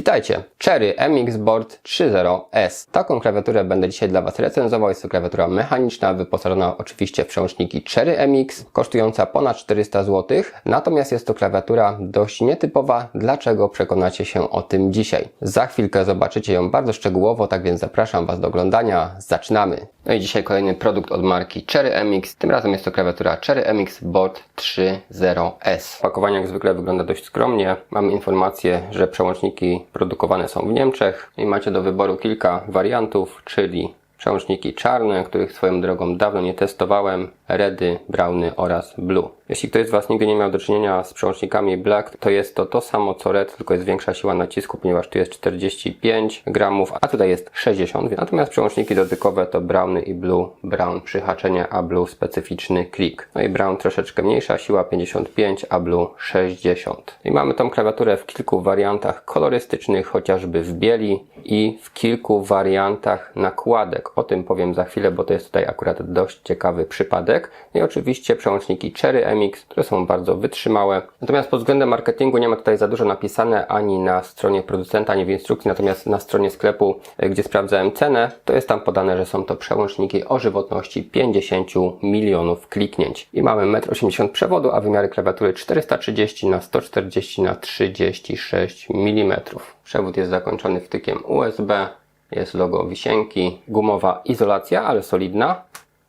Witajcie! Cherry MX Board 3.0S. Taką klawiaturę będę dzisiaj dla Was recenzował. Jest to klawiatura mechaniczna, wyposażona oczywiście w przełączniki Cherry MX, kosztująca ponad 400 zł. Natomiast jest to klawiatura dość nietypowa. Dlaczego? Przekonacie się o tym dzisiaj. Za chwilkę zobaczycie ją bardzo szczegółowo, tak więc zapraszam Was do oglądania. Zaczynamy! No i dzisiaj kolejny produkt od marki Cherry MX. Tym razem jest to klawiatura Cherry MX Board 3.0S. Opakowanie jak zwykle wygląda dość skromnie. Mamy informację, że przełączniki produkowane są w Niemczech i macie do wyboru kilka wariantów, czyli przełączniki czarne, których swoją drogą dawno nie testowałem, redy, browny oraz blue. Jeśli ktoś z Was nigdy nie miał do czynienia z przełącznikami black, to jest to samo co red, tylko jest większa siła nacisku, ponieważ tu jest 45 gramów, a tutaj jest 60. Natomiast przełączniki dotykowe to browny i blue. Brown przyhaczenie, a blue specyficzny klik. No i brown troszeczkę mniejsza siła 55, a blue 60. I mamy tą klawiaturę w kilku wariantach kolorystycznych, chociażby w bieli i w kilku wariantach nakładek. O tym powiem za chwilę, bo to jest tutaj akurat dość ciekawy przypadek. No i oczywiście przełączniki Cherry MX, które są bardzo wytrzymałe. Natomiast pod względem marketingu nie ma tutaj za dużo napisane ani na stronie producenta, ani w instrukcji. Natomiast na stronie sklepu, gdzie sprawdzałem cenę, to jest tam podane, że są to przełączniki o żywotności 50 milionów kliknięć. I mamy 1,80 m przewodu, a wymiary klawiatury 430 na 140 na 36 mm. Przewód jest zakończony wtykiem USB. Jest logo wisienki, gumowa izolacja, ale solidna.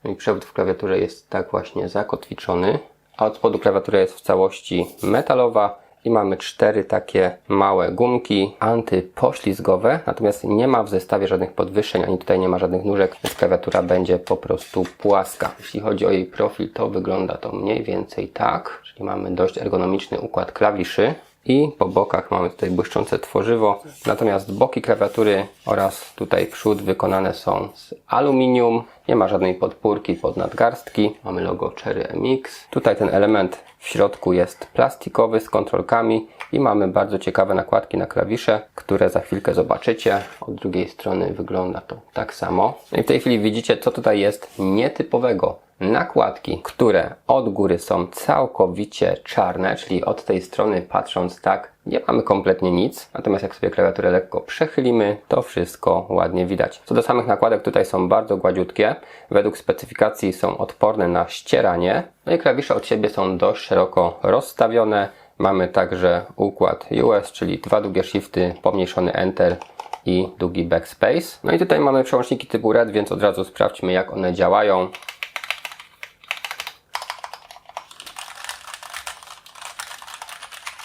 I przewód w klawiaturze jest tak właśnie zakotwiczony. A od spodu klawiatura jest w całości metalowa i mamy 4 takie małe gumki antypoślizgowe. Natomiast nie ma w zestawie żadnych podwyższeń, ani tutaj nie ma żadnych nóżek, więc klawiatura będzie po prostu płaska. Jeśli chodzi o jej profil, to wygląda to mniej więcej tak. Czyli mamy dość ergonomiczny układ klawiszy. I po bokach mamy tutaj błyszczące tworzywo, natomiast boki klawiatury oraz tutaj przód wykonane są z aluminium. Nie ma żadnej podpórki pod nadgarstki. Mamy logo Cherry MX. Tutaj ten element w środku jest plastikowy z kontrolkami i mamy bardzo ciekawe nakładki na klawisze, które za chwilkę zobaczycie. Od drugiej strony wygląda to tak samo. No i w tej chwili widzicie, co tutaj jest nietypowego. Nakładki, które od góry są całkowicie czarne, czyli od tej strony patrząc tak, nie mamy kompletnie nic. Natomiast jak sobie klawiaturę lekko przechylimy, to wszystko ładnie widać. Co do samych nakładek, tutaj są bardzo gładziutkie. Według specyfikacji są odporne na ścieranie. No i klawisze od siebie są dość szeroko rozstawione. Mamy także układ US, czyli 2 długie shifty, pomniejszony Enter i długi Backspace. No i tutaj mamy przełączniki typu red, więc od razu sprawdźmy, jak one działają.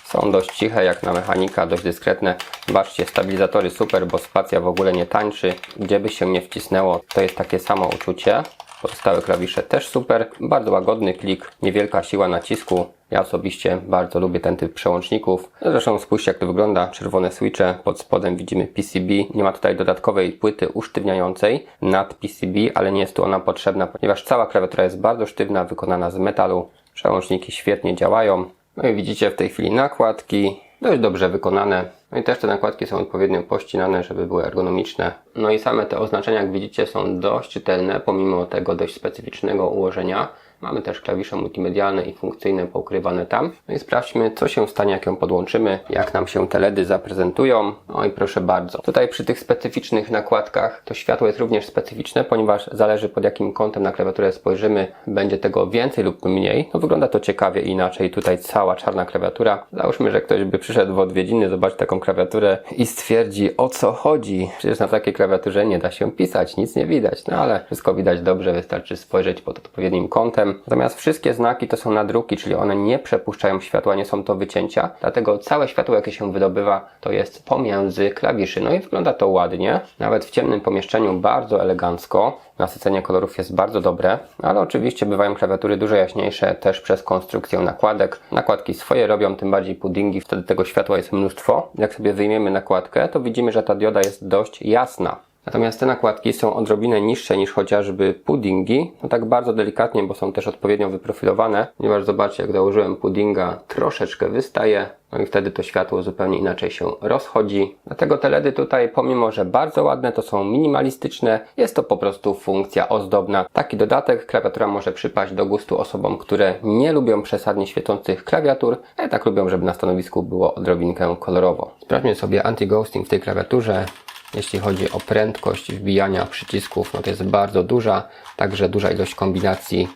Są dość ciche jak na mechanika, dość dyskretne. Zobaczcie, stabilizatory super, bo spacja w ogóle nie tańczy. Gdzie by się nie wcisnęło, to jest takie samo uczucie. Pozostałe klawisze też super. Bardzo łagodny klik, niewielka siła nacisku. Ja osobiście bardzo lubię ten typ przełączników. Zresztą spójrzcie, jak to wygląda. Czerwone switche, pod spodem widzimy PCB. Nie ma tutaj dodatkowej płyty usztywniającej nad PCB, ale nie jest tu ona potrzebna, ponieważ cała klawiatura jest bardzo sztywna, wykonana z metalu. Przełączniki świetnie działają. No i widzicie w tej chwili nakładki, dość dobrze wykonane. No i też te nakładki są odpowiednio pościnane, żeby były ergonomiczne. No i same te oznaczenia, jak widzicie, są dość czytelne, pomimo tego dość specyficznego ułożenia. Mamy też klawisze multimedialne i funkcyjne poukrywane tam. No i sprawdźmy, co się stanie, jak ją podłączymy, jak nam się te LEDy zaprezentują. No i proszę bardzo. Tutaj przy tych specyficznych nakładkach to światło jest również specyficzne, ponieważ zależy, pod jakim kątem na klawiaturę spojrzymy, będzie tego więcej lub mniej. No wygląda to ciekawie inaczej. Tutaj cała czarna klawiatura. Załóżmy, że ktoś by przyszedł w odwiedziny, zobaczy taką klawiaturę i stwierdzi, o co chodzi. Przecież na takiej klawiaturze nie da się pisać, nic nie widać. No ale wszystko widać dobrze, wystarczy spojrzeć pod odpowiednim kątem. Natomiast wszystkie znaki to są nadruki, czyli one nie przepuszczają światła, nie są to wycięcia. Dlatego całe światło, jakie się wydobywa, to jest pomiędzy klawiszy. No i wygląda to ładnie. Nawet w ciemnym pomieszczeniu bardzo elegancko. Nasycenie kolorów jest bardzo dobre, ale oczywiście bywają klawiatury dużo jaśniejsze też przez konstrukcję nakładek. Nakładki swoje robią, tym bardziej puddingi, wtedy tego światła jest mnóstwo. Jak sobie wyjmiemy nakładkę, to widzimy, że ta dioda jest dość jasna. Natomiast te nakładki są odrobinę niższe niż chociażby puddingi, no tak bardzo delikatnie, bo są też odpowiednio wyprofilowane, ponieważ zobaczcie, jak dołożyłem puddinga, troszeczkę wystaje, no i wtedy to światło zupełnie inaczej się rozchodzi. Dlatego te LEDy tutaj, pomimo że bardzo ładne, to są minimalistyczne, jest to po prostu funkcja ozdobna. Taki dodatek, klawiatura może przypaść do gustu osobom, które nie lubią przesadnie świecących klawiatur, ale tak lubią, żeby na stanowisku było odrobinkę kolorowo. Sprawdźmy sobie anti-ghosting w tej klawiaturze. Jeśli chodzi o prędkość wbijania przycisków, no to jest bardzo duża, także duża ilość kombinacji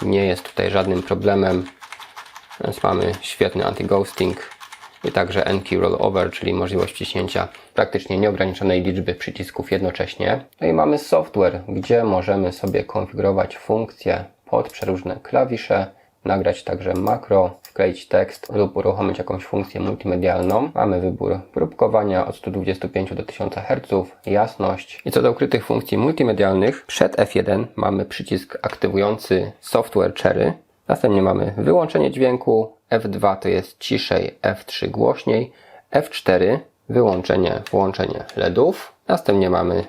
nie jest tutaj żadnym problemem. Więc mamy świetny anti-ghosting i także N-key rollover, czyli możliwość wciśnięcia praktycznie nieograniczonej liczby przycisków jednocześnie. No i mamy software, gdzie możemy sobie konfigurować funkcje pod przeróżne klawisze, nagrać także makro, wkleić tekst lub uruchomić jakąś funkcję multimedialną. Mamy wybór próbkowania od 125 do 1000 Hz, jasność. I co do ukrytych funkcji multimedialnych, przed F1 mamy przycisk aktywujący software Cherry. Następnie mamy wyłączenie dźwięku, F2 to jest ciszej, F3 głośniej, F4 wyłączenie, włączenie LEDów. Następnie mamy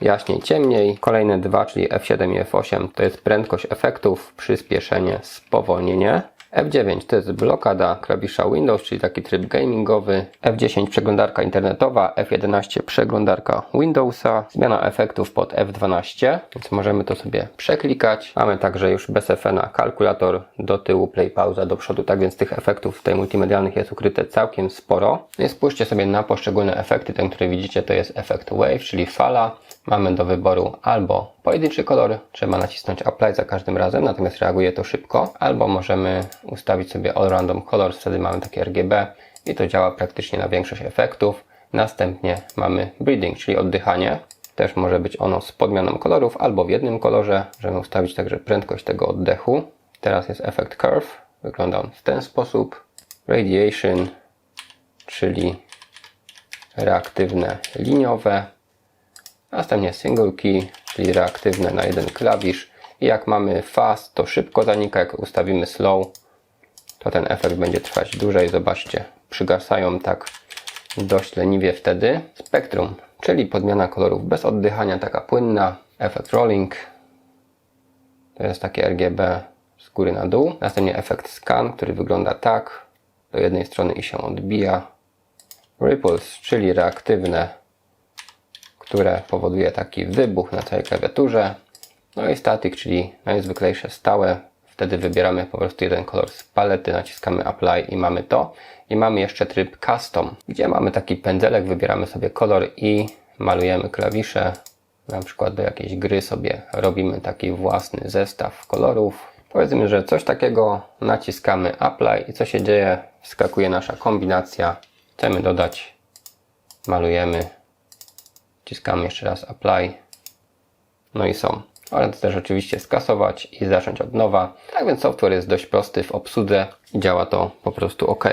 jaśniej, ciemniej. Kolejne dwa, czyli F7 i F8 to jest prędkość efektów, przyspieszenie, spowolnienie. F9 to jest blokada klawisza Windows, czyli taki tryb gamingowy. F10 przeglądarka internetowa, F11 przeglądarka Windowsa. Zmiana efektów pod F12, więc możemy to sobie przeklikać. Mamy także już bez FN-a kalkulator, do tyłu play, pauza, do przodu. Tak więc tych efektów tutaj multimedialnych jest ukryte całkiem sporo. No i spójrzcie sobie na poszczególne efekty. Ten, który widzicie, to jest efekt wave, czyli fala. Mamy do wyboru albo pojedynczy kolor, trzeba nacisnąć apply za każdym razem, natomiast reaguje to szybko, albo możemy ustawić sobie all random colors, wtedy mamy takie RGB i to działa praktycznie na większość efektów. Następnie mamy breathing, czyli oddychanie. Też może być ono z podmianą kolorów albo w jednym kolorze. Możemy ustawić także prędkość tego oddechu. Teraz jest efekt curve, wygląda on w ten sposób. Radiation, czyli reaktywne liniowe. Następnie single key, czyli reaktywne na jeden klawisz. I jak mamy fast, to szybko zanika. Jak ustawimy slow, to ten efekt będzie trwać dłużej. Zobaczcie, przygasają tak dość leniwie wtedy. Spektrum, czyli podmiana kolorów bez oddychania, taka płynna. Efekt rolling, to jest takie RGB z góry na dół. Następnie efekt scan, który wygląda tak, do jednej strony i się odbija. Ripples, czyli reaktywne, które powoduje taki wybuch na całej klawiaturze. No i static, czyli najzwyklejsze stałe. Wtedy wybieramy po prostu jeden kolor z palety, naciskamy apply i mamy to. I mamy jeszcze tryb custom, gdzie mamy taki pędzelek, wybieramy sobie kolor i malujemy klawisze. Na przykład do jakiejś gry sobie robimy taki własny zestaw kolorów. Powiedzmy, że coś takiego, naciskamy apply i co się dzieje? Wskakuje nasza kombinacja. Chcemy dodać, malujemy. Wciskamy jeszcze raz apply. No i są. Ale to też oczywiście skasować i zacząć od nowa. Tak więc software jest dość prosty w obsłudze i działa to po prostu ok.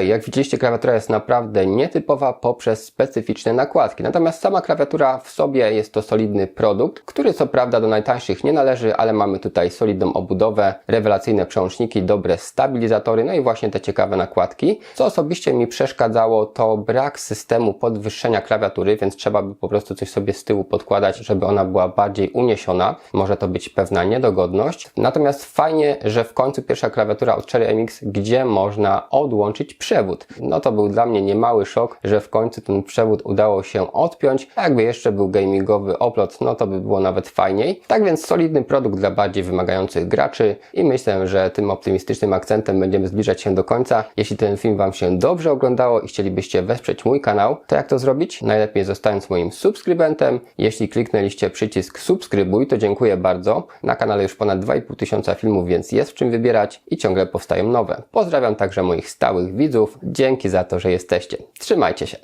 Jak widzieliście, klawiatura jest naprawdę nietypowa poprzez specyficzne nakładki. Natomiast sama klawiatura w sobie jest to solidny produkt, który co prawda do najtańszych nie należy, ale mamy tutaj solidną obudowę, rewelacyjne przełączniki, dobre stabilizatory, no i właśnie te ciekawe nakładki. Co osobiście mi przeszkadzało, to brak systemu podwyższenia klawiatury, więc trzeba by po prostu coś sobie z tyłu podkładać, żeby ona była bardziej uniesiona. Może to być pewna niedogodność. Natomiast fajnie, że w końcu pierwsza klawiatura od Cherry MX, gdzie można odłączyć przewód. No to był dla mnie niemały szok, że w końcu ten przewód udało się odpiąć. Jakby jeszcze był gamingowy oplot, no to by było nawet fajniej. Tak więc solidny produkt dla bardziej wymagających graczy i myślę, że tym optymistycznym akcentem będziemy zbliżać się do końca. Jeśli ten film Wam się dobrze oglądało i chcielibyście wesprzeć mój kanał, to jak to zrobić? Najlepiej zostając moim subskrybentem. Jeśli kliknęliście przycisk subskrybuj, to dziękuję bardzo. Na kanale już ponad 2500 filmów, więc jest w czym wybierać i ciągle powstają nowe. Pozdrawiam także moich stałych widzów. Dzięki za to, że jesteście. Trzymajcie się.